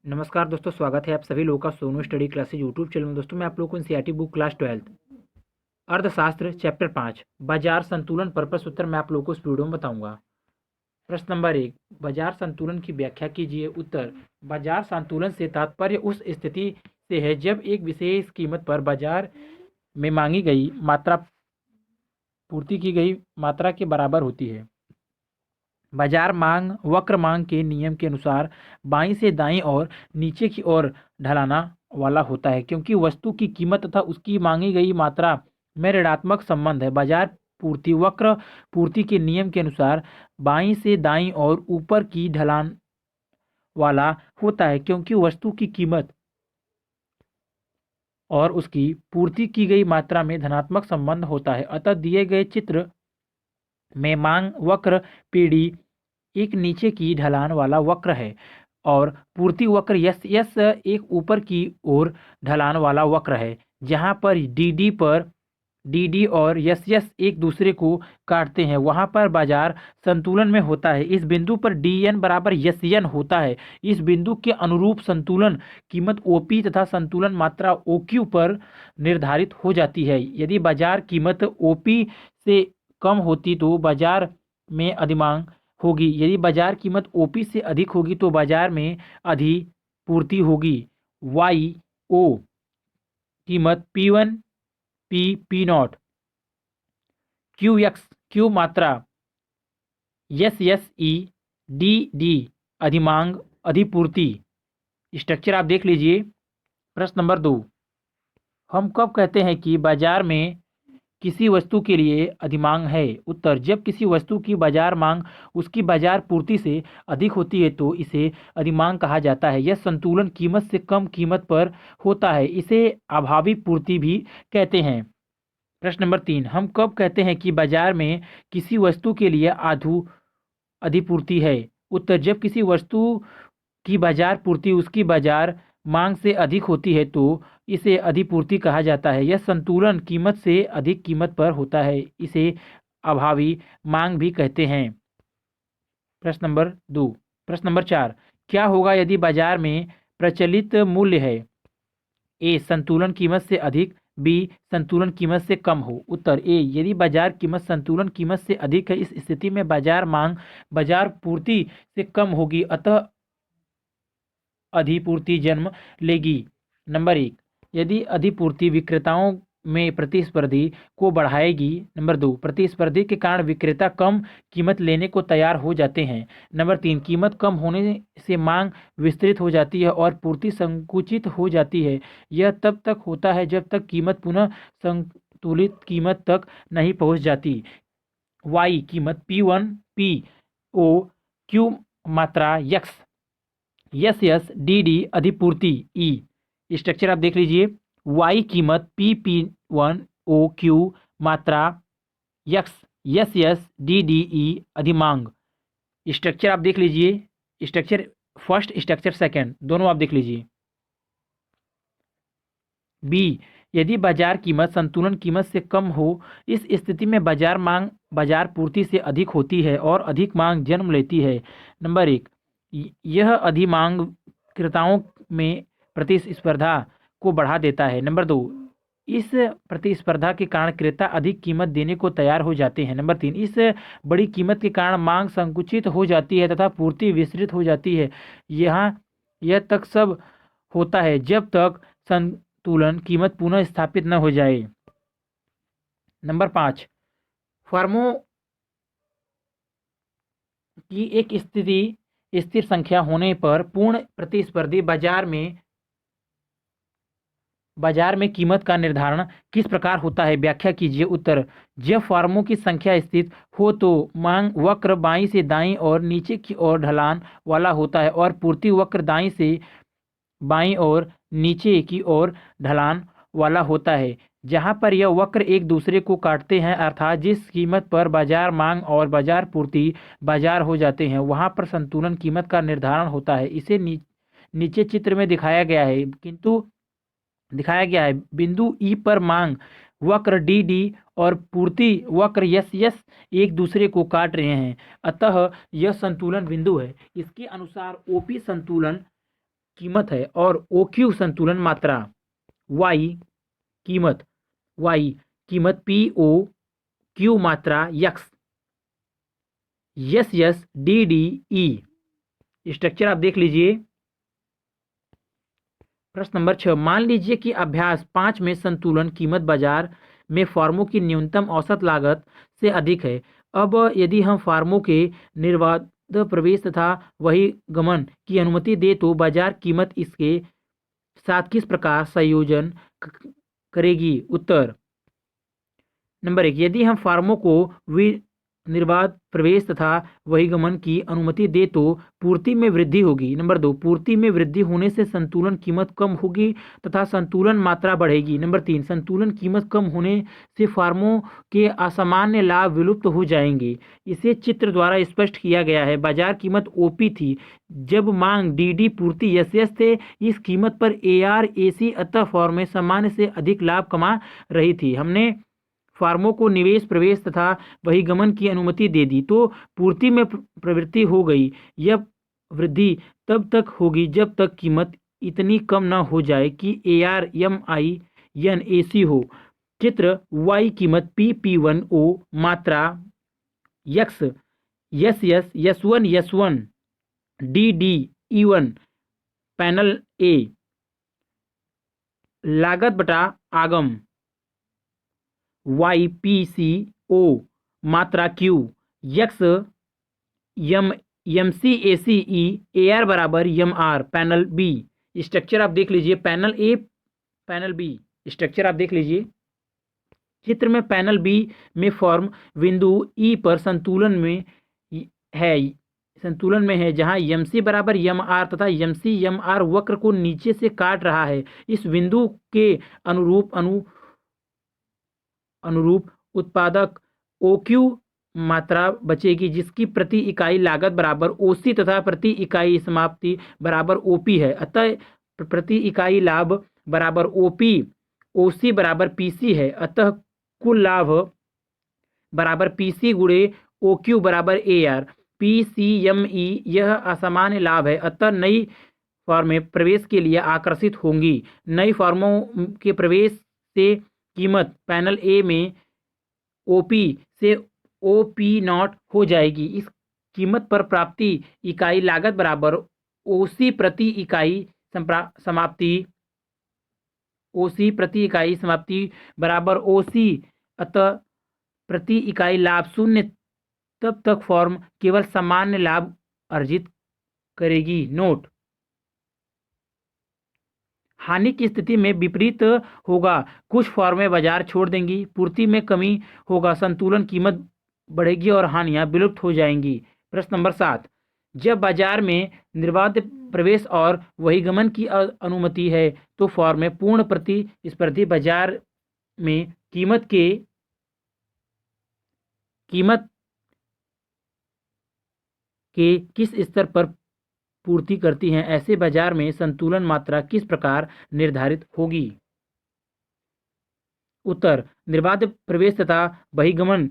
नमस्कार दोस्तों, स्वागत है आप सभी लोगों का Sonu study classes YouTube channel में। दोस्तों मैं आप लोगों को एनसीईआरटी बुक क्लास 12 अर्थशास्त्र चैप्टर 5 बाजार संतुलन पर प्रश्न उत्तर मैं आप लोगों को इस वीडियो में बताऊंगा। प्रश्न नंबर 1, बाजार संतुलन की व्याख्या कीजिए। उत्तर, बाजार संतुलन से तात्पर्य उस स्थिति से है जब एक विशेष कीमत पर बाजार में मांगी गई मात्रा पूर्ति की गई मात्रा के बराबर होती है। बाजार मांग वक्र मांग के नियम के अनुसार बाईं से दाईं और नीचे की ओर ढलाना वाला होता है, क्योंकि वस्तु की कीमत तथा उसकी मांगी गई मात्रा में ऋणात्मक संबंध है। बाजार पूर्ति वक्र पूर्ति के नियम के अनुसार बाईं से दाईं और ऊपर की ढलान वाला होता है, क्योंकि वस्तु की कीमत और उसकी पूर्ति की गई मात्रा में धनात्मक संबंध होता है। अतः दिए गए चित्र में मांग वक्र पीढ़ी एक नीचे की ढलान वाला वक्र है और पूर्ति वक्र यस यस एक ऊपर की ओर ढलान वाला वक्र है। जहां पर डी और यस यस एक दूसरे को काटते हैं, वहां पर बाजार संतुलन में होता है। इस बिंदु पर डी एन बराबर यस एन होता है। इस बिंदु के अनुरूप संतुलन कीमत ओपी तथा संतुलन मात्रा ओ क्यू पर निर्धारित हो जाती है। यदि बाजार कीमत ओपी से कम होती तो बाजार में अधिमांग होगी। यदि बाजार कीमत ओपी से अधिक होगी तो बाजार में अधिपूर्ति होगी। वाई ओ कीमत P1 P nought Q X Q मात्रा एस एस ई डी अधिमांग अधिपूर्ति। स्ट्रक्चर आप देख लीजिए। प्रश्न नंबर 2, हम कब कहते हैं कि बाजार में किसी वस्तु के लिए अधिमांग है। उत्तर, जब किसी वस्तु की बाजार मांग उसकी बाजार पूर्ति से अधिक होती है तो इसे अधिमांग कहा जाता है। यह संतुलन कीमत से कम कीमत पर होता है, इसे अभावी पूर्ति भी कहते हैं। प्रश्न नंबर 3, हम कब कहते हैं कि बाजार में किसी वस्तु के लिए अधिपूर्ति है। उत्तर, जब किसी वस्तु की बाजार पूर्ति उसकी बाजार मांग से अधिक होती है तो इसे अधिपूर्ति कहा जाता है। यह संतुलन कीमत से अधिक कीमत पर होता है, इसे अभावी मांग भी कहते हैं। प्रश्न नंबर 2। प्रश्न नंबर 4, क्या होगा यदि बाजार में प्रचलित मूल्य है। ए संतुलन कीमत से अधिक, बी संतुलन कीमत से कम हो। उत्तर ए, यदि बाजार कीमत संतुलन कीमत से अधिक है, इस स्थिति में बाजार मांग बाजार पूर्ति से कम होगी, अतः अधिपूर्ति जन्म लेगी। नंबर 1, यदि अधिपूर्ति विक्रेताओं में प्रतिस्पर्धी को बढ़ाएगी। नंबर 2, प्रतिस्पर्धी के कारण विक्रेता कम कीमत लेने को तैयार हो जाते हैं। नंबर 3, कीमत कम होने से मांग विस्तृत हो जाती है और पूर्ति संकुचित हो जाती है। यह तब तक होता है जब तक कीमत पुनः संतुलित कीमत तक नहीं पहुंच जाती। वाई कीमत P1 P ओ क्यू मात्रा यक्स यस यस डी अधिपूर्ति ई। स्ट्रक्चर आप देख लीजिए। वाई कीमत P1 ओ क्यू मात्रा यक्स यस यस डी अधिमांग। स्ट्रक्चर आप देख लीजिए। स्ट्रक्चर फर्स्ट, स्ट्रक्चर सेकंड, दोनों आप देख लीजिए। बी, यदि बाजार कीमत संतुलन कीमत से कम हो, इस स्थिति में बाजार मांग बाजार पूर्ति से अधिक होती है और अधिक मांग जन्म लेती है। नंबर 1, यह अधिमांग क्रेताओं में प्रतिस्पर्धा को बढ़ा देता है। नंबर 2, इस प्रतिस्पर्धा के कारण क्रेता अधिक कीमत देने को तैयार हो जाते हैं। नंबर 3, इस बड़ी कीमत के कारण मांग संकुचित हो जाती है तथा पूर्ति विस्तृत हो जाती है। यह तक सब होता है जब तक संतुलन कीमत पुनः स्थापित न हो जाए। नंबर 5, फर्मों की एक स्थिर संख्या होने पर पूर्ण प्रतिस्पर्धी बाजार में कीमत का निर्धारण किस प्रकार होता है, व्याख्या कीजिए। उत्तर, जब फर्मों की संख्या स्थिर हो तो मांग वक्र बाईं से दाईं और नीचे की ओर ढलान वाला होता है और पूर्ति वक्र दाईं से बाईं और नीचे की ओर ढलान वाला होता है। जहां पर यह वक्र एक दूसरे को काटते हैं, अर्थात जिस कीमत पर बाजार मांग और बाजार पूर्ति बाजार हो जाते हैं, वहां पर संतुलन कीमत का निर्धारण होता है। इसे नीचे चित्र में दिखाया गया है। बिंदु ई पर मांग वक्र डी और पूर्ति वक्र यस एक दूसरे को काट रहे हैं, अतः यह संतुलन बिंदु है। इसके अनुसार ओपी संतुलन कीमत है और ओ क्यू संतुलन मात्रा, वाई कीमत, वाई कीमत, पी ओ क्यू मात्रा, X S S D D ई। स्ट्रक्चर आप देख लीजिए। प्रश्न नंबर 6, मान लीजिए कि अभ्यास 5 में संतुलन कीमत बाजार में फर्मों की न्यूनतम औसत लागत से अधिक है। अब यदि हम फर्मों के निर्बाध प्रवेश तथा वही गमन की अनुमति दे तो बाजार कीमत इसके साथ किस प्रकार संयोजन करेगी। उत्तर, नंबर 1, यदि हम फार्मों को निर्बाध प्रवेश तथा बहिर्गमन की अनुमति दे तो पूर्ति में वृद्धि होगी। नंबर 2, पूर्ति में वृद्धि होने से संतुलन कीमत कम होगी तथा संतुलन मात्रा बढ़ेगी। नंबर 3, संतुलन कीमत कम होने से फार्मों के असामान्य लाभ विलुप्त हो जाएंगे। इसे चित्र द्वारा स्पष्ट किया गया है। बाजार कीमत ओपी थी जब मांग डीडी पूर्ति एसएस थे। इस कीमत पर एआर एसी अतः फॉर्म सामान्य से अधिक लाभ कमा रही थी। हमने फार्मों को निवेश प्रवेश तथा बहिर्गमन की अनुमति दे दी तो पूर्ति में प्रवृत्ति हो गई। यह वृद्धि तब तक होगी जब तक कीमत इतनी कम न हो जाए कि A R M I N A C हो। चित्र, वाई कीमत पी पी वन ओ मात्रा, X S S S one D D E one, panel A लागत बटा आगम, वाई पी सी ओ मात्रा Q, X M M C A C E, A R बराबर M R, panel B. Structure आप देख लीजिए। Panel A, panel B. Structure आप देख लीजिए। चित्र में पैनल बी में फॉर्म बिंदु ई पर संतुलन में है, संतुलन में है जहां एम सी बराबर यम आर तथा एम सी यम आर वक्र को नीचे से काट रहा है। इस बिंदु के अनुरूप उत्पादक ओ क्यू मात्रा बचेगी जिसकी प्रति इकाई लागत बराबर ओसी तथा प्रति इकाई समाप्ति बराबर ओपी है। अतः प्रति इकाई लाभ बराबर ओपी, ओसी बराबर पीसी है। अतः कुल लाभ बराबर पीसी गुणे ओ क्यू बराबर A R, P C M E. यह असामान्य लाभ है अतः नई फॉर्म में प्रवेश के लिए आकर्षित होंगी। नई फॉर्मों के प्रवेश से कीमत पैनल ए में ओपी से ओपी नॉट हो जाएगी। इस कीमत पर प्राप्ति इकाई लागत बराबर ओसी प्रति इकाई समाप्ति, ओसी प्रति इकाई समाप्ति बराबर ओसी। अतः प्रति इकाई लाभ शून्य तब तक फॉर्म केवल सामान्य लाभ अर्जित करेगी। नोट, हानि की स्थिति में विपरीत होगा। कुछ फॉर्में बाजार छोड़ देंगी, पूर्ति में कमी होगा, संतुलन कीमत बढ़ेगी और हानियां विलुप्त हो जाएंगी। प्रश्न नंबर 7, जब बाजार में निर्बाध प्रवेश और बहिर्गमन की अनुमति है तो फॉर्म में पूर्ण प्रतिस्पर्धी बाजार में कीमत के किस स्तर पर पूर्ति करती हैं। ऐसे बाजार में संतुलन मात्रा किस प्रकार निर्धारित होगी। उत्तर, निर्बाध प्रवेश तथा बहिर्गमन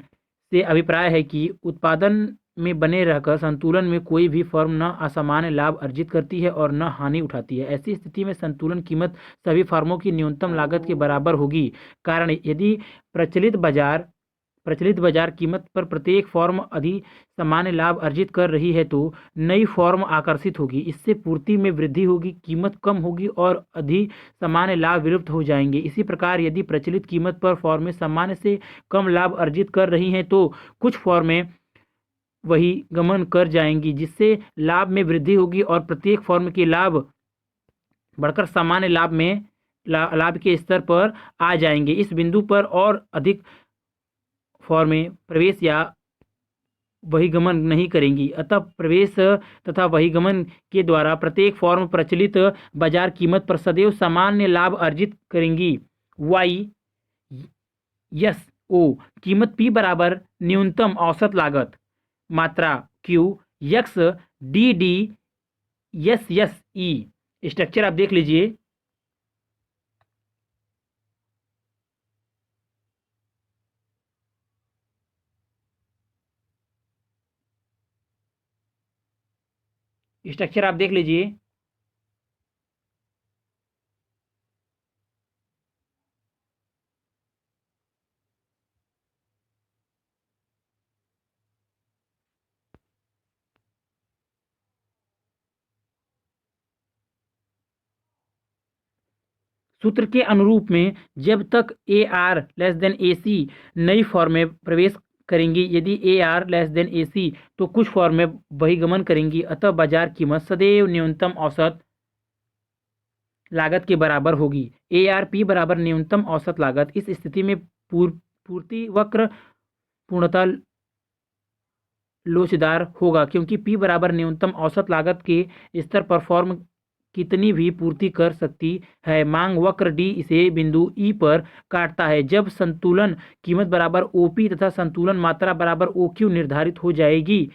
से अभिप्राय है कि उत्पादन में बने रहकर संतुलन में कोई भी फर्म न असामान्य लाभ अर्जित करती है और न हानि उठाती है। ऐसी स्थिति में संतुलन कीमत सभी फर्मों की न्यूनतम लागत के बराबर होगी। कारण, यदि प्रचलित बाजार कीमत पर प्रत्येक फर्म अधिक सामान्य लाभ अर्जित कर रही है तो नई फर्म आकर्षित होगी। इससे पूर्ति में वृद्धि होगी, कीमत कम होगी और अधिक सामान्य लाभ विलुप्त हो जाएंगे। इसी प्रकार यदि प्रचलित कीमत पर फर्में सामान्य से कम लाभ अर्जित कर रही हैं तो कुछ फर्में वही गमन कर जाएंगी जिससे लाभ में वृद्धि होगी और प्रत्येक फर्म के लाभ बढ़कर सामान्य लाभ के स्तर पर आ जाएंगे। इस बिंदु पर और अधिक फॉर्में प्रवेश या बहिर्गमन नहीं करेंगी। अतः प्रवेश तथा बहिर्गमन के द्वारा प्रत्येक फॉर्म प्रचलित बाजार कीमत पर सदैव सामान्य लाभ अर्जित करेंगी। वाई यस ओ कीमत पी बराबर न्यूनतम औसत लागत मात्रा Q, X D D S S E. Structure आप देख लीजिए। स्ट्रक्चर आप देख लीजिए। सूत्र के अनुरूप में जब तक ए आर लेस देन ए सी नई फॉर्म में प्रवेश करेंगी, यदि ए आर लेस देन ए सी तो कुछ फॉर्म में बहिर्गमन करेंगी, अतः बाजार कीमत सदैव न्यूनतम औसत लागत के बराबर होगी। ए आर पी बराबर न्यूनतम औसत लागत। इस स्थिति में पूर्ति वक्र पूर्णतः लोचदार होगा, क्योंकि पी बराबर न्यूनतम औसत लागत के स्तर पर फॉर्म कितनी भी पूर्ति कर सकती है। मांग वक्र डी इसे बिंदु ई पर काटता है जब संतुलन कीमत बराबर ओपी तथा संतुलन मात्रा बराबर ओक्यू निर्धारित हो जाएगी।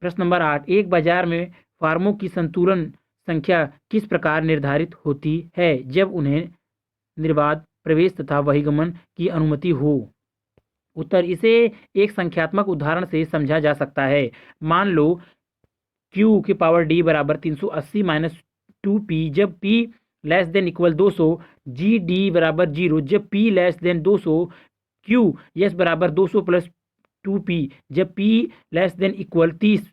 प्रश्न नंबर 8, एक बाजार में फर्मों की संतुलन संख्या किस प्रकार निर्धारित होती है? जब उन्हें निर्बाध प्रवेश तथा बहिर्गमन की अनुमति हो। उत्तर, इसे एक संख्यात्मक उदाहरण से समझा जा सकता है। मान लो Q की पावर D बराबर 380 माइनस 2P जब P less than equal 200, G D बराबर 0 जब P less than 200, Q yes बराबर 200 प्लस 2P जब P less than equal 30,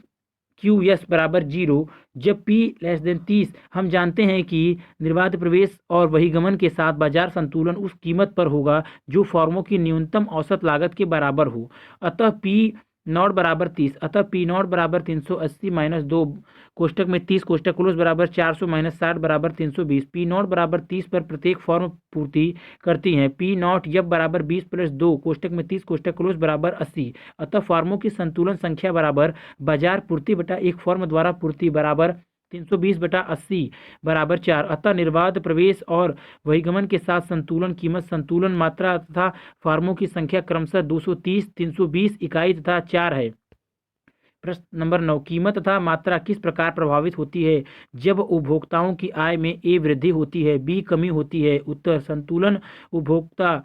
Q yes बराबर 0 जब P लेस देन 30। हम जानते हैं कि निर्बाध प्रवेश और बहिर्गमन के साथ बाजार संतुलन उस कीमत पर होगा जो फर्मों की न्यूनतम औसत लागत के बराबर हो। अतः P नॉट बराबर 30, अतः P नॉट बराबर 380 माइनस 2 कोष्टक में 30 कोष्टक क्लोज बराबर 400 माइनस 60 बराबर 320। P नॉट बराबर 30 पर प्रत्येक फॉर्म पूर्ति करती हैं। P नॉट यब बराबर 20 प्लस 2 कोष्टक में 30 कोष्टक क्लोज बराबर 80। अतः फॉर्मों की संतुलन संख्या बराबर बाजार पूर्ति बटा एक फॉर्म द्वारा पूर्ति बराबर 320 बटा 80 बराबर 4। अतः निर्बाध प्रवेश और बहिर्गमन के साथ संतुलन कीमत, संतुलन मात्रा तथा फॉर्मों की संख्या क्रमशः 230, 320 इकाई तथा 4 है। प्रश्न नंबर 9, कीमत तथा मात्रा किस प्रकार प्रभावित होती है जब उपभोक्ताओं की आय में ए वृद्धि होती है, बी कमी होती है? उत्तर, संतुलन उपभोक्ता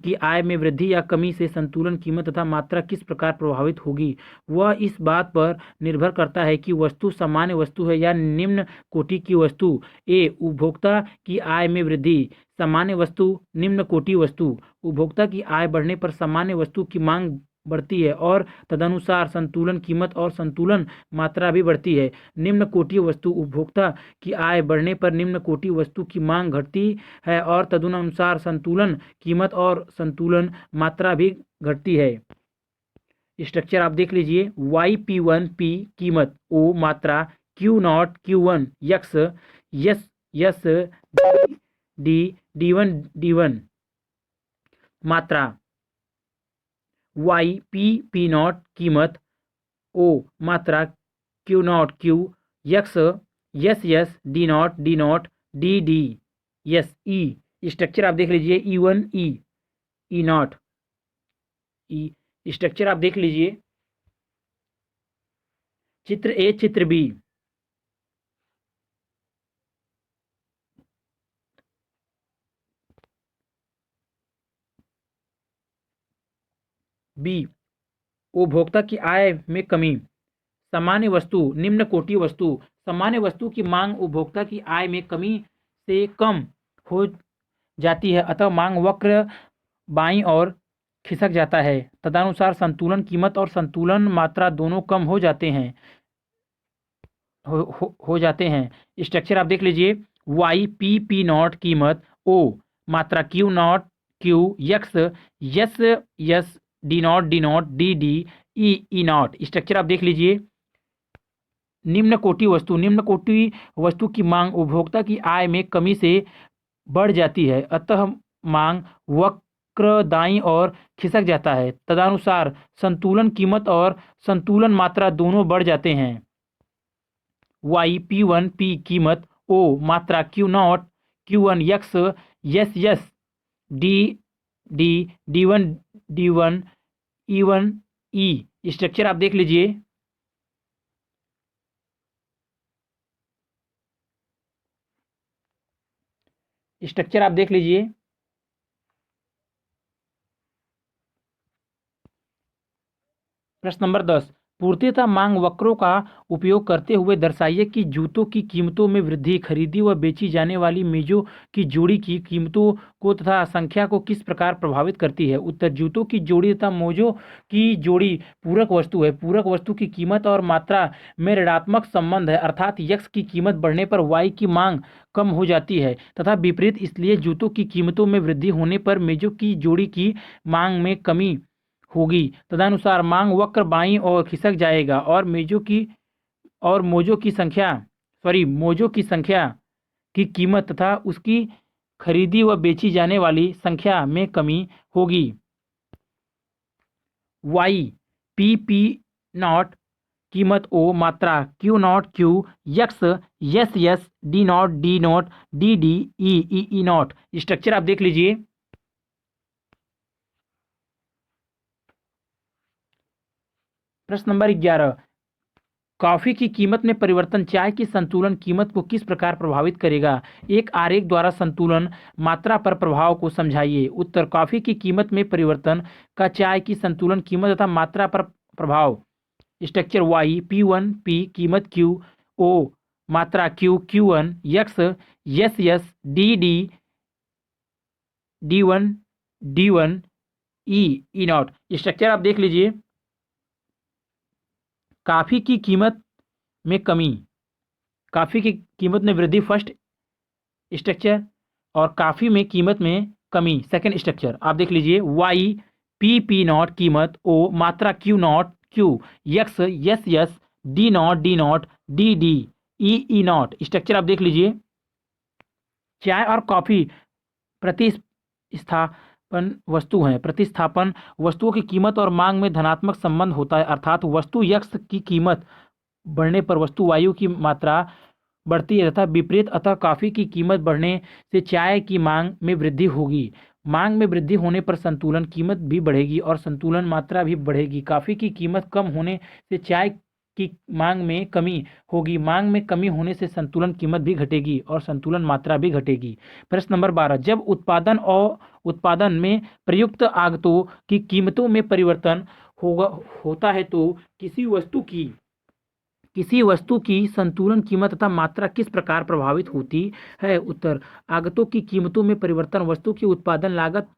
की आय में वृद्धि या कमी से संतुलन कीमत तथा मात्रा किस प्रकार प्रभावित होगी, वह इस बात पर निर्भर करता है कि वस्तु सामान्य वस्तु है या निम्न कोटि की वस्तु। ए, उपभोक्ता की आय में वृद्धि, सामान्य वस्तु, निम्न कोटि वस्तु। उपभोक्ता की आय बढ़ने पर सामान्य वस्तु की मांग बढ़ती है और तदनुसार संतुलन कीमत और संतुलन मात्रा भी बढ़ती है। निम्न कोटि वस्तु, उपभोक्ता की आय बढ़ने पर निम्न कोटि वस्तु की मांग घटती है और तदनुसार संतुलन कीमत और संतुलन मात्रा भी घटती है। स्ट्रक्चर आप देख लीजिए। YP1 P कीमत, O मात्रा, Q0 Q1 X, S yes, D D1 D1 मात्रा, YP P0 कीमत, O मात्रा, Q0 Q x, S yes, D0 D0 D D yes E। Structure आप देख लीजिए। E1 E E0 E। Structure आप देख लीजिए। चित्र ए, चित्र बी। बी, उपभोक्ता की आय में कमी, सामान्य वस्तु, निम्न कोटि वस्तु। सामान्य वस्तु की मांग उपभोक्ता की आय में कमी से कम हो जाती है, अतः मांग वक्र बाईं ओर खिसक जाता है। तदनुसार संतुलन कीमत और संतुलन मात्रा दोनों कम हो जाते हैं हो जाते हैं। स्ट्रक्चर आप देख लीजिए। YP P0 कीमत, O मात्रा, Q0 Q x, S yes, D0 D0 DD E E0। Structure आप देख लीजिए। निम्न कोटि वस्तु, निम्न कोटि वस्तु की मांग उपभोक्ता की आय में कमी से बढ़ जाती है, अतः मांग वक्र दाईं ओर खिसक जाता है। तदनुसार संतुलन कीमत और संतुलन मात्रा दोनों बढ़ जाते हैं। YP1 P कीमत, O मात्रा, Q0 Q1 X, S yes, D D D1 D1 E1 E। Structure आप देख लीजिए। स्ट्रक्चर आप देख लीजिए। प्रश्न नंबर 10, पूर्ति तथा मांग वक्रों का उपयोग करते हुए दर्शाइए कि जूतों की कीमतों में वृद्धि खरीदी व बेची जाने वाली मेजों की जोड़ी की कीमतों को तथा संख्या को किस प्रकार प्रभावित करती है। उत्तर, जूतों की जोड़ी तथा मोजों की जोड़ी पूरक वस्तु है। पूरक वस्तु की कीमत और मात्रा में ऋणात्मक संबंध है, अर्थात यक्स की कीमत बढ़ने पर वाई की मांग कम हो जाती है तथा विपरीत। इसलिए जूतों की कीमतों में वृद्धि होने पर मेजों की जोड़ी की मांग में कमी होगी। तदनुसार मांग वक्र बाईं ओर खिसक जाएगा और मोजों की संख्या की कीमत तथा उसकी खरीदी व बेची जाने वाली संख्या में कमी होगी। वाई पी पी नॉट कीमत ओ, मात्रा Q not Q, x S S, D not D D, E naught. Structure आप देख लीजिए। प्रश्न नंबर 11, कॉफी की कीमत में परिवर्तन चाय की संतुलन कीमत को किस प्रकार प्रभावित करेगा। एक आरेख द्वारा संतुलन मात्रा पर प्रभाव को समझाइए। उत्तर, कॉफी की कीमत में परिवर्तन का चाय की संतुलन कीमत तथा मात्रा पर प्रभाव। स्ट्रक्चर वाई P1 P कीमत Q, O मात्रा Q Q1, X S S, D D D1 D1, E naught. Structure आप देख लीजिए। काफ़ी की कीमत में कमी, काफ़ी की कीमत में वृद्धि फर्स्ट स्ट्रक्चर, और काफ़ी में कीमत में कमी सेकंड स्ट्रक्चर। आप देख लीजिए। वाई पी नॉट कीमत ओ, मात्रा Q not Q, x S S, D not D D, E naught. Structure आप देख लीजिए। चाय और कॉफ़ी प्रतिस्थापन वस्तु हैं। प्रतिस्थापन वस्तुओं की कीमत और मांग में धनात्मक संबंध होता है, अर्थात वस्तु यक्स की कीमत बढ़ने पर वस्तु वायु की मात्रा बढ़ती है तथा विपरीत। अतः कॉफ़ी की कीमत बढ़ने से चाय की मांग में वृद्धि होगी। मांग में वृद्धि होने पर संतुलन कीमत भी बढ़ेगी और संतुलन मात्रा भी बढ़ेगी। कॉफ़ी की कीमत कम होने से चाय की मांग में कमी होगी। मांग में कमी होने से संतुलन कीमत भी घटेगी और संतुलन मात्रा भी घटेगी। प्रश्न नंबर 12, जब उत्पादन में प्रयुक्त आगतों की कीमतों में परिवर्तन होता है तो किसी वस्तु की संतुलन कीमत तथा मात्रा किस प्रकार प्रभावित होती है। उत्तर, आगतों की कीमतों में परिवर्तन वस्तु की उत्पादन लागत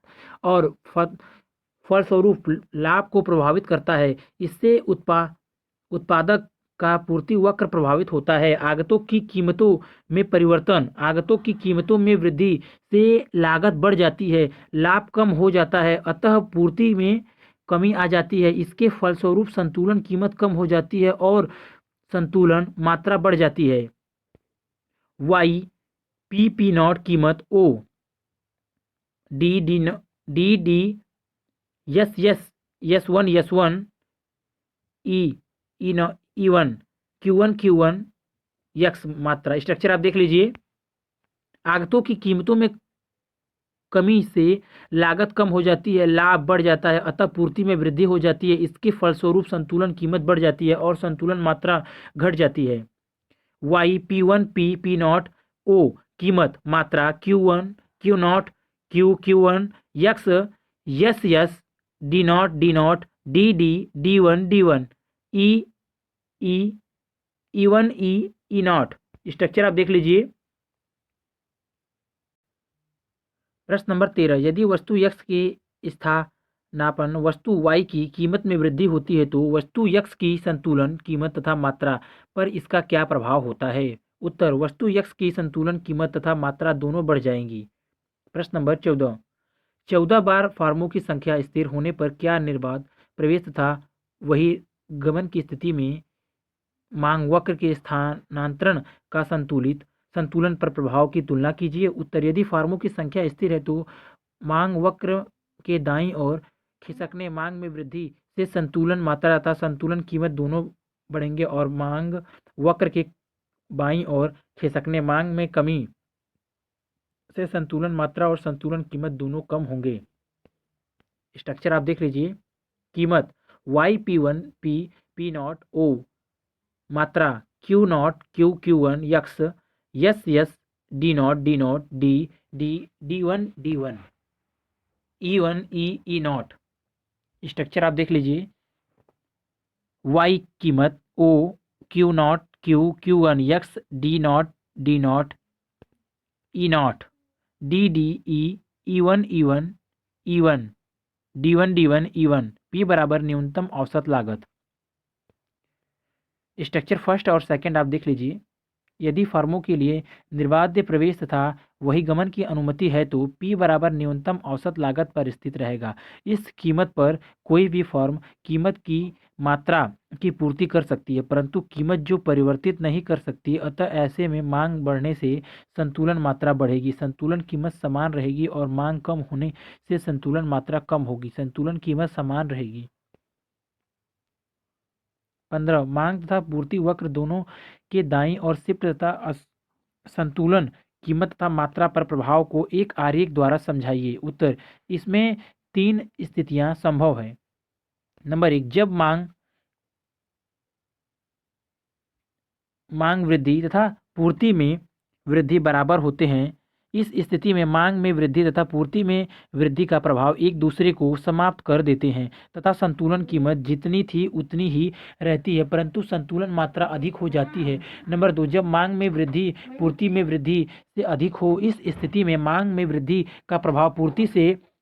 और फलस्वरूप लाभ को प्रभावित करता है। इससे उत्पादक का पूर्ति वक्र प्रभावित होता है। आगतों की कीमतों में परिवर्तन, आगतों की कीमतों में वृद्धि से लागत बढ़ जाती है, लाभ कम हो जाता है, अतः पूर्ति में कमी आ जाती है। इसके फलस्वरूप संतुलन कीमत कम हो जाती है और संतुलन मात्रा बढ़ जाती है। वाई पी नॉट कीमत O, D D, S one, E one, Q one, X मात्रा। स्ट्रक्चर आप देख लीजिए। आगतों की कीमतों में कमी से लागत कम हो जाती है, लाभ बढ़ जाता है, अतः पूर्ति में वृद्धि हो जाती है। इसके फलस्वरूप संतुलन कीमत बढ़ जाती है और संतुलन मात्रा घट जाती है। वाई P1 P नॉट ओ, कीमत मात्रा Q1 Q not Q1, X S S, D not D D, D1, E naught. Structure आप देख लीजिए। प्रश्न नंबर 13, यदि वस्तु यक्स के स्थानापन्न वस्तु वाई की कीमत में वृद्धि होती है तो वस्तु यक्स की संतुलन कीमत तथा मात्रा पर इसका क्या प्रभाव होता है। उत्तर, वस्तु यक्स की संतुलन कीमत तथा मात्रा दोनों बढ़ जाएंगी। प्रश्न नंबर 14, 14 बार फॉर्मों की संख्या स्थिर होने पर क्या निर्बाध प्रवेश तथा वही गमन की स्थिति में मांग वक्र के स्थानांतरण का संतुलन पर प्रभाव की तुलना कीजिए। उत्तर, यदि फॉर्मों की संख्या स्थिर है तो मांग वक्र के दाईं ओर खिसकने मांग में वृद्धि से संतुलन मात्रा तथा संतुलन कीमत दोनों बढ़ेंगे और मांग वक्र के बाईं ओर खिसकने मांग में कमी से संतुलन मात्रा और संतुलन कीमत दोनों कम होंगे। स्ट्रक्चर आप देख लीजिए। कीमत Y P1 P naught O, मात्रा Q naught Q1, X S S, D not D D1, E naught. Structure आप देख लीजिए। वाई कीमत O Q not Q Q one X D naught E naught D E one E one D one P बराबर न्यूनतम औसत लागत। Structure first और second आप देख लीजिए। यदि फर्मों के लिए निर्बाध प्रवेश तथा वही गमन की अनुमति है तो P बराबर न्यूनतम औसत लागत पर स्थित रहेगा। इस कीमत पर कोई भी फर्म कीमत की मात्रा की पूर्ति कर सकती है, परंतु कीमत जो परिवर्तित नहीं कर सकती। अतः ऐसे में मांग बढ़ने से संतुलन मात्रा बढ़ेगी, संतुलन कीमत समान रहेगी, और मांग कम होने से संतुलन मात्रा कम होगी, संतुलन कीमत समान रहेगी। 15 मांग तथा पूर्ति वक्र दोनों के दाईं और शिफ्ट तथा संतुलन कीमत तथा मात्रा पर प्रभाव को एक आरेख द्वारा समझाइए। उत्तर, इसमें 3 स्थितियां संभव है। नंबर 1, जब मांग वृद्धि तथा पूर्ति में वृद्धि बराबर होते हैं। इस स्थिति में मांग में वृद्धि तथा पूर्ति में वृद्धि का प्रभाव एक दूसरे को समाप्त कर देते हैं तथा संतुलन कीमत जितनी थी उतनी ही रहती है, परंतु संतुलन मात्रा अधिक हो जाती है। नंबर 2, जब मांग में वृद्धि पूर्ति में वृद्धि से अधिक हो। इस स्थिति में मांग में वृद्धि का प्रभाव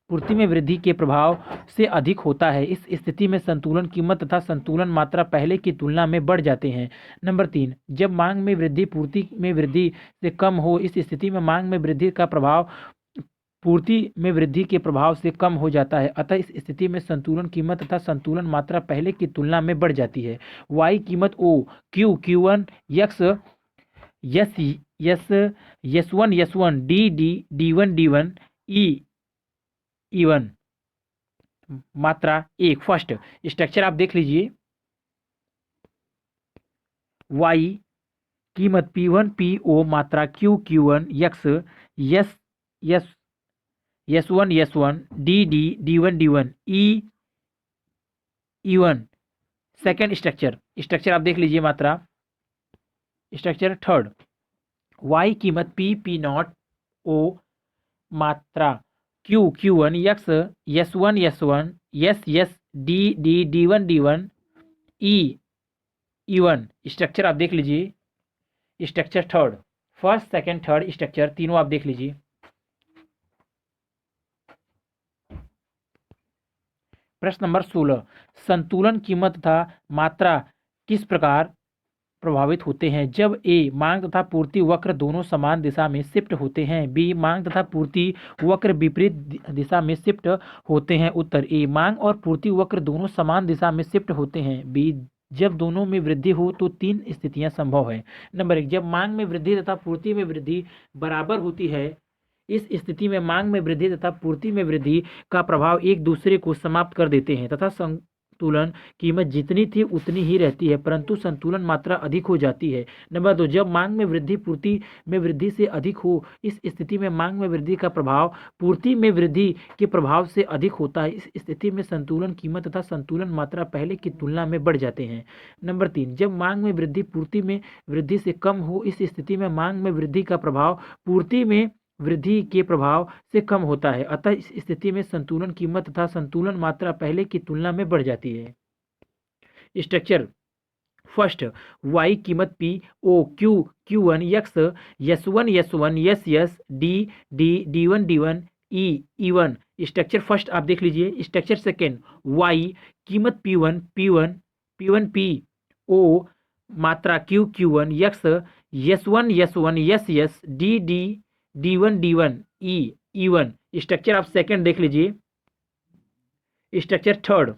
पूर्ति में वृद्धि के प्रभाव से अधिक होता है। इस स्थिति में संतुलन कीमत तथा संतुलन मात्रा पहले की तुलना में बढ़ जाते हैं। नंबर 3, जब मांग में वृद्धि पूर्ति में वृद्धि से कम हो। इस स्थिति में मांग में वृद्धि का प्रभाव पूर्ति में वृद्धि के प्रभाव से कम हो जाता है। अतः इस स्थिति में संतुलन कीमत तथा संतुलन मात्रा पहले की तुलना में बढ़ जाती है। वाई कीमत O Q one X S one D one E one मात्रा 1। फर्स्ट स्ट्रक्चर आप देख लीजिए। वाई कीमत P1 PO मात्रा Q1 X S one D one E one. Second structure आप देख लीजिए। मात्रा स्ट्रक्चर थर्ड, वाई कीमत P नॉट O मात्रा Q one X S one D one E one. Structure आप देख लीजिए। Structure third, first second third structure तीनों आप देख लीजिए। प्रश्न नंबर 16, संतुलन कीमत तथा मात्रा किस प्रकार प्रभावित होते हैं जब ए मांग तथा पूर्ति वक्र दोनों समान दिशा में शिफ्ट होते हैं। बी मांग तथा पूर्ति वक्र विपरीत दिशा में शिफ्ट होते हैं। उत्तर, ए मांग और पूर्ति वक्र दोनों समान दिशा में शिफ्ट होते हैं। बी जब दोनों में वृद्धि हो तो 3 स्थितियां संभव है। नंबर 1, जब मांग में वृद्धि तथा पूर्ति में वृद्धि बराबर होती है। इस स्थिति में मांग में वृद्धि तथा पूर्ति में वृद्धि का प्रभाव एक दूसरे को समाप्त कर देते हैं तथा संतुलन कीमत जितनी थी उतनी ही रहती है, परंतु संतुलन मात्रा अधिक हो जाती है। नंबर 2, जब मांग में वृद्धि पूर्ति में वृद्धि से अधिक हो। इस स्थिति में मांग में वृद्धि का प्रभाव पूर्ति में वृद्धि के प्रभाव से अधिक होता है। इस स्थिति में संतुलन कीमत तथा संतुलन मात्रा पहले की तुलना में बढ़ जाते हैं। नंबर 3, जब मांग में वृद्धि पूर्ति में वृद्धि से कम हो। इस स्थिति में मांग में वृद्धि का प्रभाव पूर्ति में वृद्धि के प्रभाव से कम होता है। अतः इस स्थिति में संतुलन कीमत तथा संतुलन मात्रा पहले की तुलना में बढ़ जाती है। स्ट्रक्चर फर्स्ट, वाई कीमत P O Q1 X S one D one E one. Structure first आप देख लीजिए। स्ट्रक्चर सेकेंड, वाई कीमत P1 P O मात्रा Q1 X S one D one E one. Structure आप सेकेंड देख लीजिए। Structure third,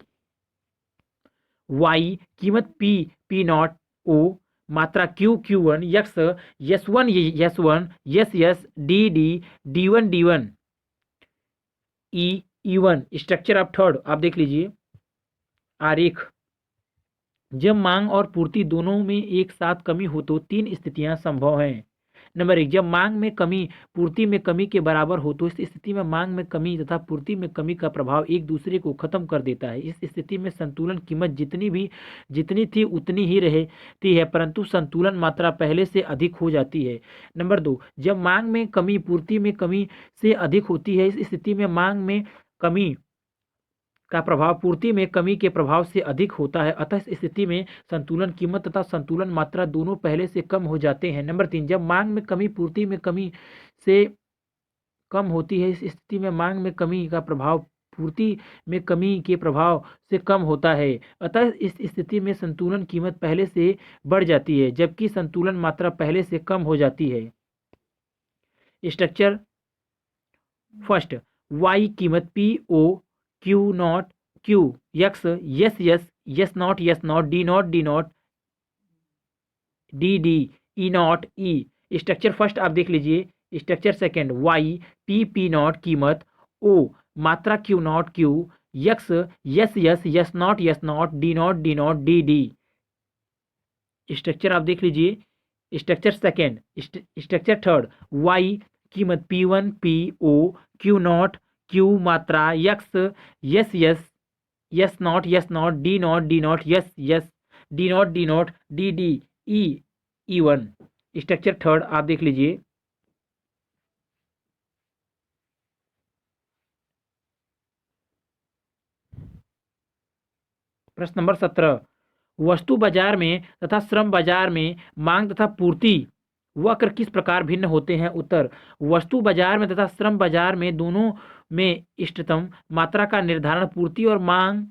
Y कीमत P not O मात्रा Q1 X S one D one E one. Structure आप third आप देख लीजिए। आरेख, जब मांग और पूर्ति दोनों में एक साथ कमी हो तो 3 स्थितियां संभव हैं। नंबर 1, जब मांग में कमी पूर्ति में कमी के बराबर हो तो इस स्थिति में मांग में कमी तथा पूर्ति में कमी का प्रभाव एक दूसरे को खत्म कर देता है। इस स्थिति में संतुलन कीमत जितनी थी उतनी ही रहती है, परंतु संतुलन मात्रा पहले से अधिक हो जाती है। नंबर 2, जब मांग में कमी पूर्ति में कमी से अधिक होती है। इस स्थिति में मांग में कमी का प्रभाव पूर्ति में कमी के प्रभाव से अधिक होता है। अतः इस स्थिति में संतुलन कीमत तथा संतुलन मात्रा दोनों पहले से कम हो जाते हैं। नंबर 3, जब मांग में कमी पूर्ति में कमी से कम होती है, इस स्थिति में मांग में कमी का प्रभाव पूर्ति में कमी के प्रभाव से कम होता है। अतः इस स्थिति में संतुलन कीमत पहले से बढ़ जाती है जबकि संतुलन मात्रा पहले से कम हो जाती है। स्ट्रक्चर फर्स्ट, वाई कीमत P O Q not Q X S S S nought D not D D E nought E. Structure first आप देख लीजिए। Structure second, Y P nought कीमत ओ मात्रा Q not Q S S nought D not D D. Structure आप देख लीजिए। Structure second. Structure third, Y कीमत P1 P O Q not Q मात्रा S S nought D not yes D not D D E one. Structure third आप देख लीजिए। प्रश्न number 17, वस्तु बाजार में तथा श्रम बाजार में मांग तथा पूर्ति वक्र किस प्रकार भिन्न होते हैं। उत्तर, वस्तु बाजार में तथा श्रम बाजार में दोनों में इष्टतम मात्रा का निर्धारण पूर्ति और मांग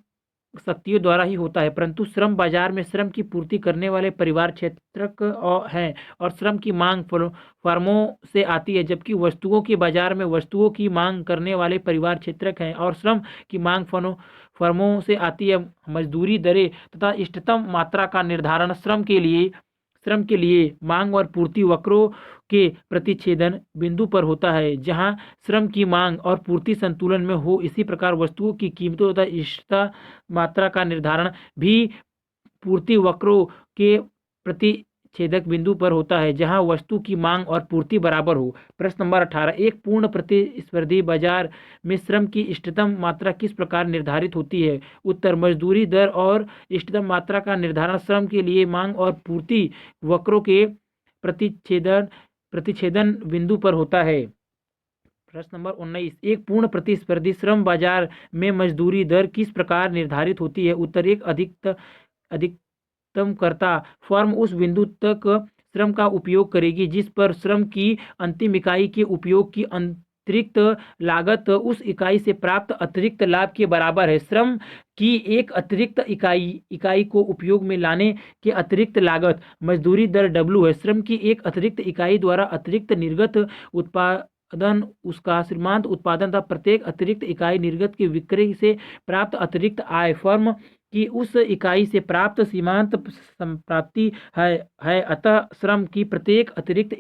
शक्तियों द्वारा ही होता है, परंतु श्रम बाजार में श्रम की पूर्ति करने वाले परिवार क्षेत्रक हैं और श्रम की मांग फर्मों से आती है, जबकि वस्तुओं के बाजार में वस्तुओं की मांग करने वाले परिवार क्षेत्रक हैं और श्रम की मांग फर्मों से आती है। मजदूरी दरें तथा इष्टतम मात्रा का निर्धारण श्रम के लिए मांग और पूर्ति वक्रों के प्रतिच्छेदन बिंदु पर होता है, जहां श्रम की मांग और पूर्ति संतुलन में हो। इसी प्रकार वस्तुओं की कीमतों तथा इष्टतम मात्रा का निर्धारण भी पूर्ति वक्रों के प्रतिच्छेदक बिंदु पर होता है, जहां वस्तु की मांग और पूर्ति बराबर हो। प्रश्न नंबर 18, एक पूर्ण प्रतिस्पर्धी बाजार में श्रम की इष्टतम मात्रा किस प्रकार निर्धारित होती है। उत्तर, मजदूरी दर और इष्टतम मात्रा का निर्धारण श्रम के लिए मांग और पूर्ति वक्रों के प्रतिच्छेदन बिंदु पर होता है। प्रश्न नंबर 19, एक पूर्ण प्रतिस्पर्धी श्रम बाजार में मजदूरी दर किस प्रकार निर्धारित होती है। उत्तर, एक अधिकतमकर्ता फर्म उस बिंदु तक श्रम का उपयोग करेगी जिस पर श्रम की अंतिम इकाई के उपयोग की अतिरिक्त लागत उस इकाई से प्राप्त अतिरिक्त लाभ के बराबर है। श्रम की एक अतिरिक्त इकाई को उपयोग में लाने के अतिरिक्त लागत मजदूरी दर W है। श्रम की एक अतिरिक्त इकाई द्वारा अतिरिक्त निर्गत उत्पादन उसका सीमांत उत्पादन था। प्रत्येक अतिरिक्त इकाई निर्गत के विक्रय से प्राप्त अतिरिक्त आय फर्म की उस इकाई से प्राप्त सीमांत संप्राप्ति है। अतः श्रम की प्रत्येक अतिरिक्त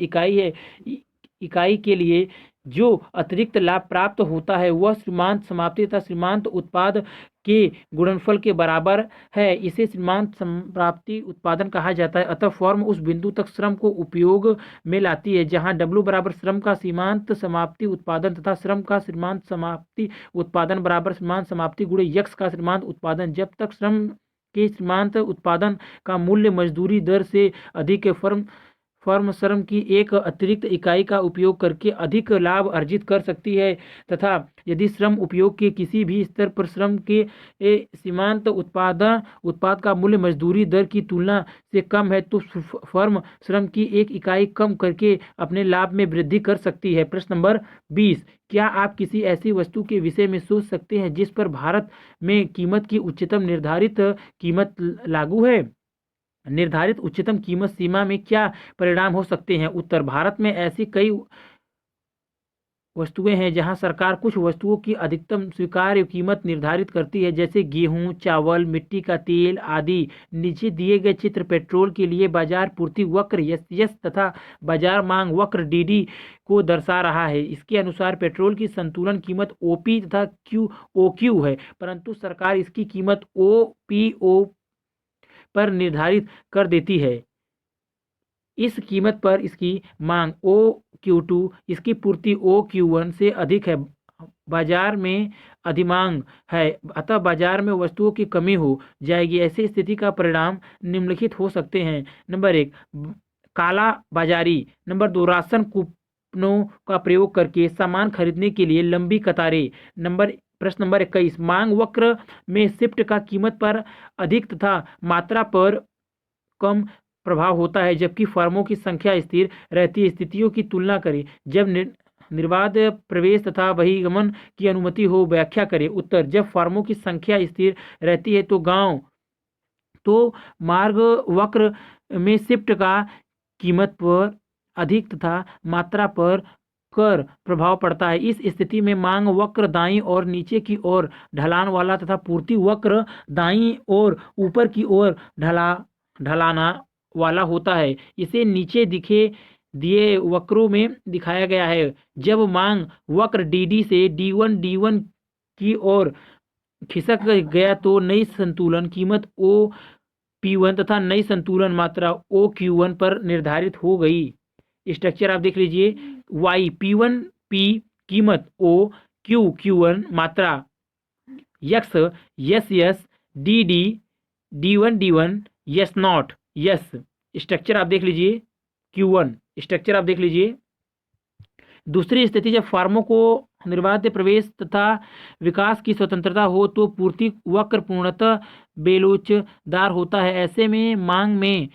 इकाई के लिए जो अतिरिक्त लाभ प्राप्त होता है वह सीमांत समाप्ति तथा सीमांत उत्पाद के गुणनफल के बराबर है। इसे सीमांत संप्राप्ति उत्पादन कहा जाता है। अतः फर्म उस बिंदु तक श्रम को उपयोग में लाती है जहां W बराबर श्रम का सीमांत समाप्ति उत्पादन तथा श्रम का सीमांत समाप्ति उत्पादन बराबर सीमांत समाप्ति गुणे x का सीमांत उत्पादन। जब तक श्रम के सीमांत उत्पादन का मूल्य मजदूरी दर से अधिक है, फर्म श्रम की एक अतिरिक्त इकाई का उपयोग करके अधिक लाभ अर्जित कर सकती है तथा यदि श्रम उपयोग के किसी भी स्तर पर श्रम के सीमांत उत्पाद का मूल्य मजदूरी दर की तुलना से कम है तो फर्म श्रम की एक इकाई कम करके अपने लाभ में वृद्धि कर सकती है। प्रश्न नंबर 20, क्या आप किसी ऐसी वस्तु के विषय में सोच सकते हैं जिस पर भारत में कीमत की उच्चतम निर्धारित कीमत लागू है। निर्धारित उच्चतम कीमत सीमा में क्या परिणाम हो सकते हैं। उत्तर, भारत में ऐसी कई वस्तुएं हैं जहां सरकार कुछ वस्तुओं की अधिकतम स्वीकार्य कीमत निर्धारित करती है, जैसे गेहूं, चावल, मिट्टी का तेल आदि। नीचे दिए गए चित्र पेट्रोल के लिए बाजार पूर्ति वक्र यस तथा बाजार मांग वक्र DD को दर्शा रहा है। इसके अनुसार पेट्रोल की संतुलन कीमत OP तथा OQ है, परंतु सरकार इसकी कीमत OPO पर निर्धारित कर देती है। इस कीमत पर इसकी मांग OQ2, इसकी पूर्ति OQ1 से अधिक है। बाजार में अधिमांग है, अतः बाजार में वस्तुओं की कमी हो जाएगी। ऐसी स्थिति का परिणाम निम्नलिखित हो सकते हैं। नंबर 1, काला बाजारी। नंबर 2, राशन कूपनों का प्रयोग करके सामान खरीदने के लिए लंबी कतारें। नंबर प्रश्न नंबर 21, मांग वक्र में शिफ्ट का कीमत पर अधिक तथा मात्रा पर कम प्रभाव होता है, जबकि फर्मों की संख्या स्थिर रहती है। स्थितियों की तुलना करें। जब निर्बाध प्रवेश तथा बहिर्गमन की अनुमति हो, व्याख्या करें। उत्तर, जब फर्मों की संख्या स्थिर रहती है तो मार्ग वक्र में शिफ्ट का कीमत पर अधिक तथा मात्रा पर कर प्रभाव पड़ता है। इस स्थिति में मांग वक्र दाईं और नीचे की ओर ढलान वाला तथा पूर्ति वक्र दाईं और ऊपर की ओर ढलाना वाला होता है। इसे नीचे दिए वक्रों में दिखाया गया है। जब मांग वक्र डी से D1 की ओर खिसक गया तो नई संतुलन कीमत OP1 तथा नई संतुलन मात्रा OQ1 पर निर्धारित हो गई। स्ट्रक्चर आप देख लीजिए। Y P1P कीमत O Q1 मात्रा X S DD D1 S not S। Structure आप देख लीजिए। Q1 स्ट्रक्चर आप देख लीजिए। दूसरी स्थिति, जब फर्मों को निर्बाध प्रवेश तथा विकास की स्वतंत्रता हो तो पूर्ति वक्र पूर्णतः बेलोचदार होता है। ऐसे में मांग में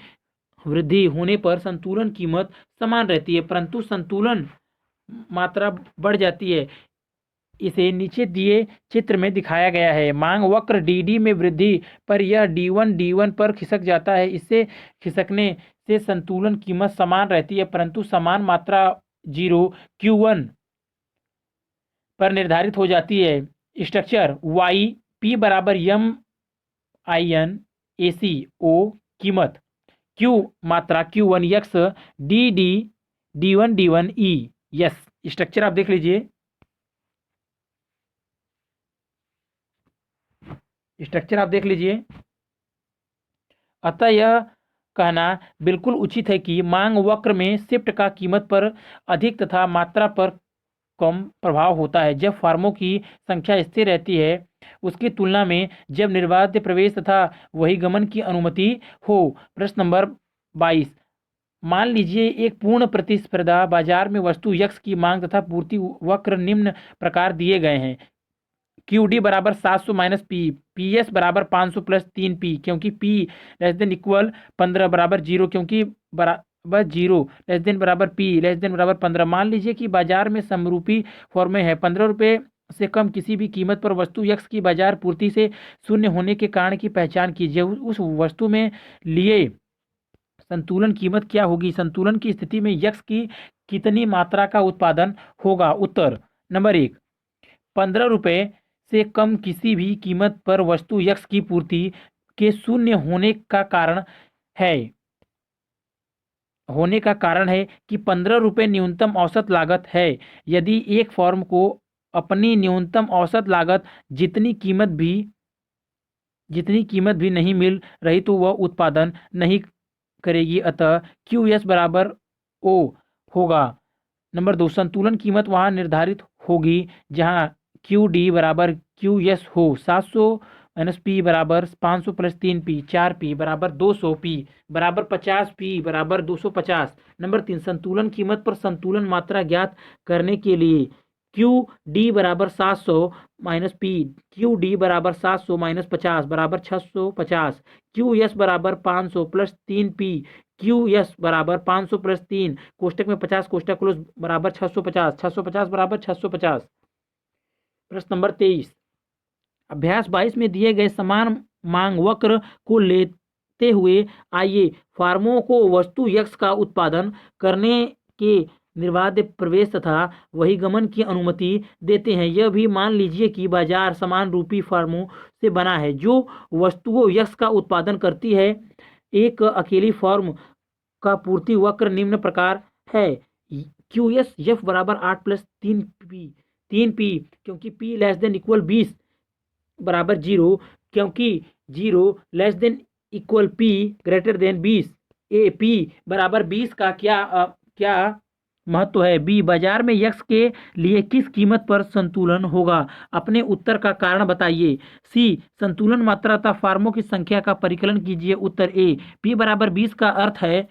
वृद्धि होने पर संतुलन कीमत समान रहती है, परंतु संतुलन मात्रा बढ़ जाती है। इसे नीचे दिए चित्र में दिखाया गया है। मांग वक्र DD में वृद्धि पर यह D1 पर खिसक जाता है। इससे खिसकने से संतुलन कीमत समान रहती है, परंतु समान मात्रा 0 Q1 पर निर्धारित हो जाती है। स्ट्रक्चर Y P बराबर MIN AC O कीमत Q मात्रा Q1 X DD D1 E S। Structure आप देख लीजिए। स्ट्रक्चर आप देख लीजिए। अतः यह कहना बिल्कुल उचित है कि मांग वक्र में शिफ्ट का कीमत पर अधिक तथा मात्रा पर कम प्रभाव होता है जब फर्मों की संख्या स्थिर रहती है, उसकी तुलना में जब निर्बाध प्रवेश तथा बहिर्गमन की अनुमति हो। प्रश्न नंबर 22, मान लीजिए एक पूर्ण प्रतिस्पर्धा बाजार में वस्तु X की मांग तथा पूर्ति वक्र निम्न प्रकार दिए गए हैं। QD बराबर 700 माइनस P, PS बराबर 500 प्लस 3P, क्योंकि P लेस देन इक्वल 15 बराबर 0, क्योंकि बराबर 0 लेस देन बराबर P लेस देन बराबर 15। मान लीजिए कि बाजार में समरूपी फॉर्में है। 15 रुपये से कम किसी भी कीमत पर वस्तु X की बाजार पूर्ति से शून्य होने के कारण की पहचान कीजिए। उस वस्तु में लिए संतुलन कीमत क्या होगी? संतुलन की स्थिति में X की कितनी मात्रा का उत्पादन होगा? उत्तर नंबर 1, 15 रुपये से कम किसी भी कीमत पर वस्तु X की पूर्ति के शून्य होने का कारण है कि 15 रुपये न्यूनतम औसत लागत है। यदि एक फर्म को अपनी न्यूनतम औसत लागत जितनी कीमत भी नहीं मिल रही तो वह उत्पादन नहीं करेगी। अतः QS बराबर O होगा। नंबर 2, संतुलन कीमत वहां निर्धारित होगी जहां QD बराबर QS हो। 700 माइनस P बराबर 500 प्लस 3P, 4P बराबर 200, P बराबर 50, P बराबर 250। नंबर 3, संतुलन कीमत पर संतुलन मात्रा ज्ञात करने के लिए QD बराबर 700 माइनस P, QD बराबर 700 माइनस 50 बराबर 650, QS बराबर 500 प्लस 3P, QS बराबर 500 प्लस 3 कोष्टक में 50 कोष्टक क्लोज बराबर 650, 650 बराबर 650। प्रश्न नंबर 23, अभ्यास 22 में दिए गए समान मांग वक्र को लेते हुए आइए फर्मों को वस्तु X का उत्पादन करने के निर्बाध प्रवेश तथा बहिर्गमन की अनुमति देते हैं। यह भी मान लीजिए कि बाजार समान रूपी फर्मों से बना है जो वस्तुओं X का उत्पादन करती है। एक अकेली फर्म का पूर्ति वक्र निम्न प्रकार है। QS F बराबर 8 प्लस 3P, क्योंकि P लेस देन इक्वल 20 बराबर 0, क्योंकि 0 less than equal P greater than 20। P बराबर 20 का क्या महत्व है? B, बाजार में X के लिए किस कीमत पर संतुलन होगा? अपने उत्तर का कारण बताइए। C, संतुलन मात्रा तथा फर्मों की संख्या का परिकलन कीजिए। उत्तर A, P बराबर 20 का अर्थ है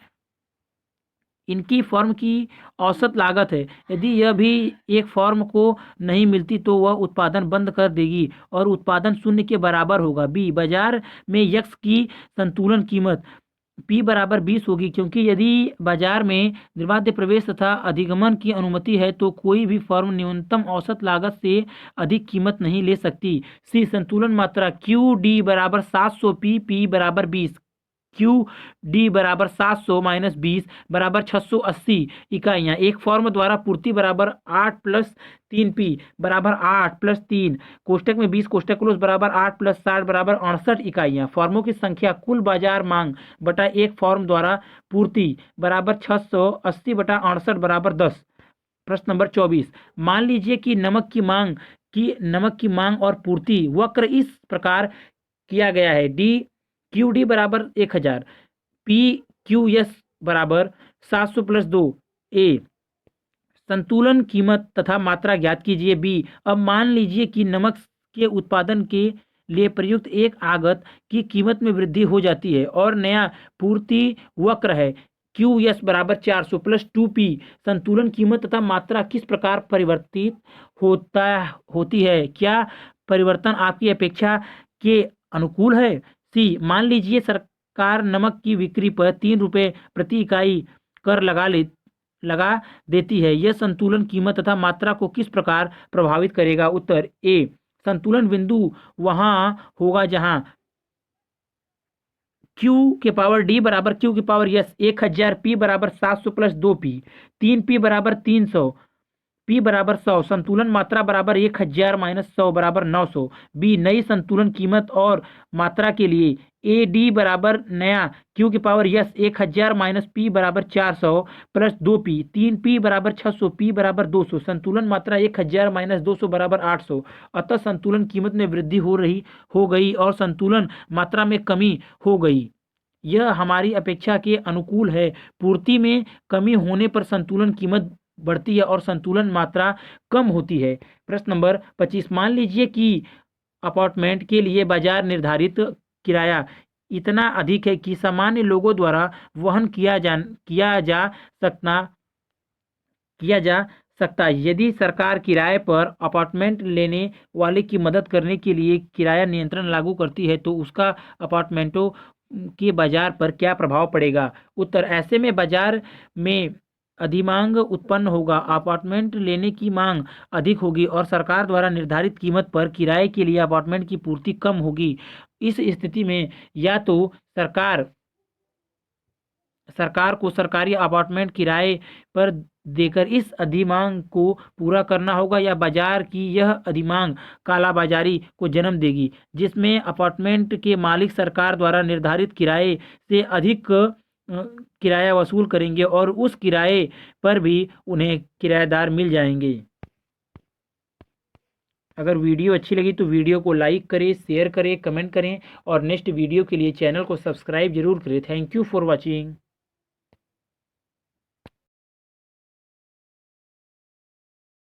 इनकी फर्म की औसत लागत है। यदि यह भी एक फर्म को नहीं मिलती तो वह उत्पादन बंद कर देगी और उत्पादन शून्य के बराबर होगा। बी, बाजार में यक्स की संतुलन कीमत P बराबर 20 होगी, क्योंकि यदि बाजार में निर्बाध प्रवेश तथा अधिगमन की अनुमति है तो कोई भी फर्म न्यूनतम औसत लागत से अधिक कीमत नहीं ले सकती। सी, संतुलन मात्रा क्यू डी बराबर 700 P बराबर 20, क्यू डी बराबर 700 माइनस 20 बराबर 680 इकाइयाँ। एक फॉर्म द्वारा पूर्ति बराबर 8 प्लस 3P बराबर 8 प्लस 3 कोष्टक में 20 कोष्टक क्लोज बराबर 8 प्लस 60 बराबर 68 इकाइयाँ। फॉर्मों की संख्या कुल बाजार मांग बटा एक फॉर्म द्वारा पूर्ति बराबर 680 बटा 68 बराबर 10। प्रश्न नंबर 24, मान लीजिए कि नमक की मांग और पूर्ति वक्र इस प्रकार किया गया है। डी क्यू डी बराबर 1000, पी क्यू एस बराबर 700 प्लस 2। ए, संतुलन कीमत तथा मात्रा ज्ञात कीजिए। बी, अब मान लीजिए कि नमक के उत्पादन के लिए प्रयुक्त एक आगत की कीमत में वृद्धि हो जाती है और नया पूर्ति वक्र है। क्यू एस बराबर 400 प्लस 2P। संतुलन कीमत तथा मात्रा किस प्रकार परिवर्तित होती है? क्या परिवर्तन आपकी अपेक्षा के अनुकूल है? सी, मान लीजिए सरकार नमक की बिक्री पर 3 रुपये प्रति इकाई कर लगा देती है। यह संतुलन कीमत तथा मात्रा को किस प्रकार प्रभावित करेगा? उत्तर ए, संतुलन बिंदु वहां होगा जहां Q के पावर D बराबर Q की पावर यस 1000, P बराबर 700 प्लस 2P, 3P बराबर 300, P बराबर 100, संतुलन मात्रा बराबर 1000 माइनस 100 बराबर 900। बी, नई संतुलन कीमत और मात्रा के लिए ए डी बराबर नया Q की पावर यस 1000 माइनस P बराबर 400 प्लस 2P, 3P बराबर 600, P बराबर 200, संतुलन मात्रा 1000 माइनस 200 बराबर 800। अतः संतुलन कीमत में वृद्धि हो गई और संतुलन मात्रा में कमी हो गई। यह हमारी अपेक्षा के अनुकूल है। पूर्ति में कमी होने पर संतुलन कीमत बढ़ती है और संतुलन मात्रा कम होती है। प्रश्न नंबर 25, मान लीजिए कि अपार्टमेंट के लिए बाजार निर्धारित किराया इतना अधिक है कि सामान्य लोगों द्वारा वहन किया जा सकता है। यदि सरकार किराए पर अपार्टमेंट लेने वाले की मदद करने के लिए किराया नियंत्रण लागू करती है तो उसका अपार्टमेंटों के बाजार पर क्या प्रभाव पड़ेगा? उत्तर, ऐसे में बाजार में अधिमांग उत्पन्न होगा, अपार्टमेंट लेने की मांग अधिक होगी और सरकार द्वारा निर्धारित कीमत पर किराए के लिए अपार्टमेंट की पूर्ति कम होगी। इस स्थिति में या तो सरकार को सरकारी अपार्टमेंट किराए पर देकर इस अधिमांग को पूरा करना होगा या बाजार की यह अधिमांग कालाबाजारी को जन्म देगी, जिसमें अपार्टमेंट के मालिक सरकार द्वारा निर्धारित किराए से अधिक किराया वसूल करेंगे और उस किराए पर भी उन्हें किराएदार मिल जाएंगे। अगर वीडियो अच्छी लगी तो वीडियो को लाइक करें, शेयर करें, कमेंट करें और नेक्स्ट वीडियो के लिए चैनल को सब्सक्राइब जरूर करें। Thank you for watching.